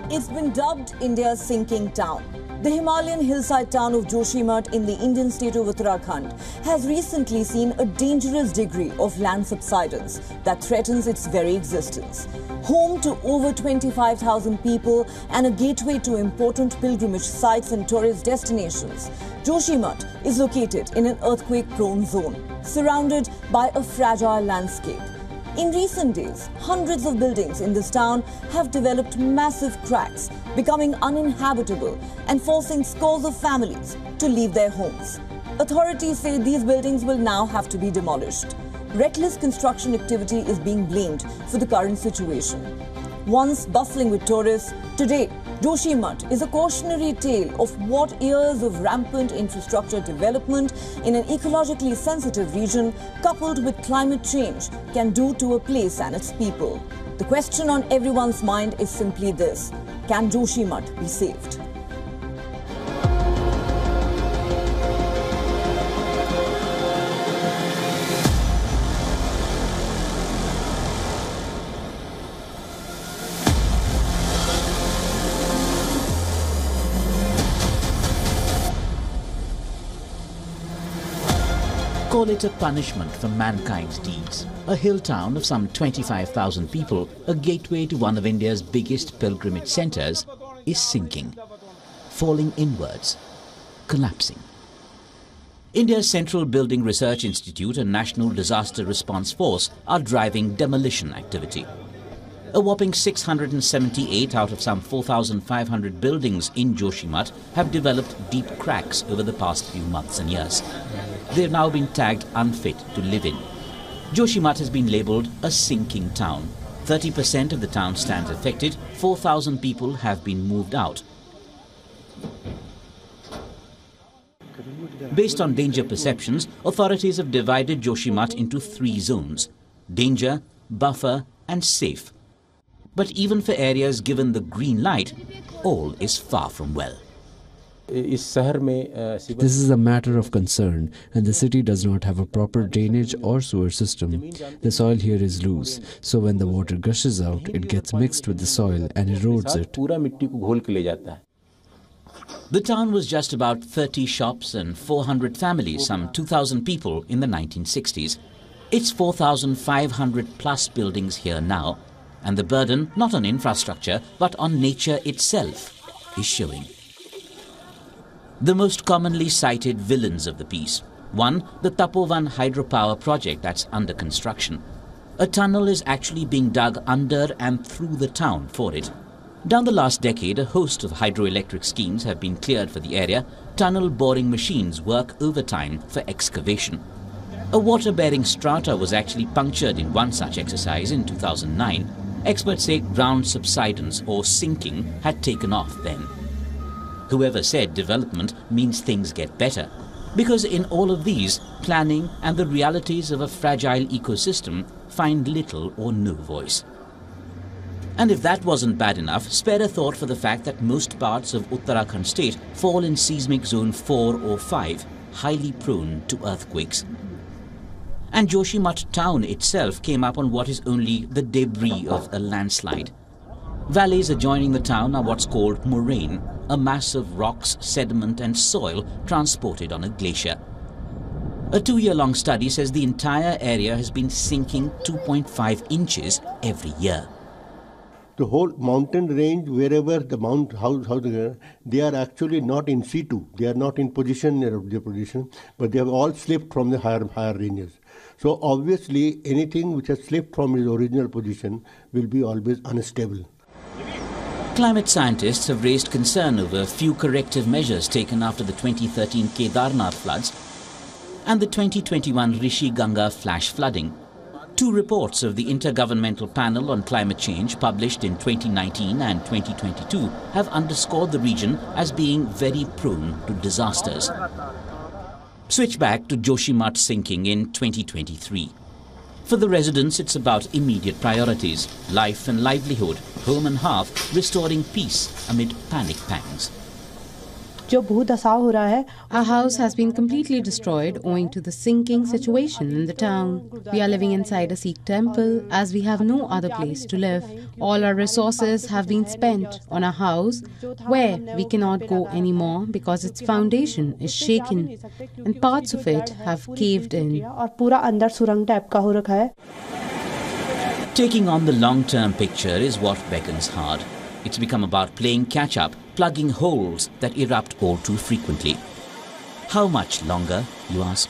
It's been dubbed India's sinking town. The Himalayan hillside town of Joshimath in the Indian state of Uttarakhand has recently seen a dangerous degree of land subsidence that threatens its very existence. Home to over 25,000 people and a gateway to important pilgrimage sites and tourist destinations, Joshimath is located in an earthquake-prone zone, surrounded by a fragile landscape. In recent days, hundreds of buildings in this town have developed massive cracks, becoming uninhabitable and forcing scores of families to leave their homes. Authorities say these buildings will now have to be demolished. Reckless construction activity is being blamed for the current situation. Once bustling with tourists, today Joshimath is a cautionary tale of what years of rampant infrastructure development in an ecologically sensitive region coupled with climate change can do to a place and its people. The question on everyone's mind is simply this: can Joshimath be saved? Call it a punishment for mankind's deeds. A hill town of some 25,000 people, a gateway to one of India's biggest pilgrimage centres, is sinking, falling inwards, collapsing. India's Central Building Research Institute and National Disaster Response Force are driving demolition activity. A whopping 678 out of some 4,500 buildings in Joshimath have developed deep cracks over the past few months and years. They have now been tagged unfit to live in. Joshimath has been labelled a sinking town. 30% of the town stands affected. 4,000 people have been moved out. Based on danger perceptions, authorities have divided Joshimath into 3 zones: danger, buffer and safe. But even for areas given the green light, all is far from well. This is a matter of concern, and the city does not have a proper drainage or sewer system. The soil here is loose, so when the water gushes out, it gets mixed with the soil and erodes it. The town was just about 30 shops and 400 families, some 2,000 people in the 1960s. It's 4,500 plus buildings here now, and the burden not on infrastructure but on nature itself is showing. The most commonly cited villains of the piece. One, the Tapovan hydropower project that's under construction. A tunnel is actually being dug under and through the town for it. Down the last decade, a host of hydroelectric schemes have been cleared for the area. Tunnel boring machines work overtime for excavation. A water-bearing strata was actually punctured in one such exercise in 2009. Experts say ground subsidence or sinking had taken off then. Whoever said development means things get better, because in all of these, planning and the realities of a fragile ecosystem find little or no voice. And if that wasn't bad enough, spare a thought for the fact that most parts of Uttarakhand state fall in seismic zone 4 or 5, highly prone to earthquakes. And Joshimath town itself came up on what is only the debris of a landslide. Valleys adjoining the town are what's called moraine, a mass of rocks, sediment and soil transported on a glacier. A 2-year-long study says the entire area has been sinking 2.5 inches every year. The whole mountain range, wherever the they are actually not in situ. They are not in position, but they have all slipped from the higher ranges. So obviously anything which has slipped from its original position will be always unstable. Climate scientists have raised concern over a few corrective measures taken after the 2013 Kedarnath floods and the 2021 Rishi Ganga flash flooding. 2 reports of the Intergovernmental Panel on Climate Change published in 2019 and 2022 have underscored the region as being very prone to disasters. Switch back to Joshimath sinking in 2023. For the residents, it's about immediate priorities: life and livelihood, home and hearth, restoring peace amid panic pangs. Our house has been completely destroyed owing to the sinking situation in the town. We are living inside a Sikh temple as we have no other place to live. All our resources have been spent on a house where we cannot go anymore because its foundation is shaken and parts of it have caved in. Taking on the long-term picture is what beckons hard. It's become about playing catch-up, plugging holes that erupt all too frequently. How much longer, you ask?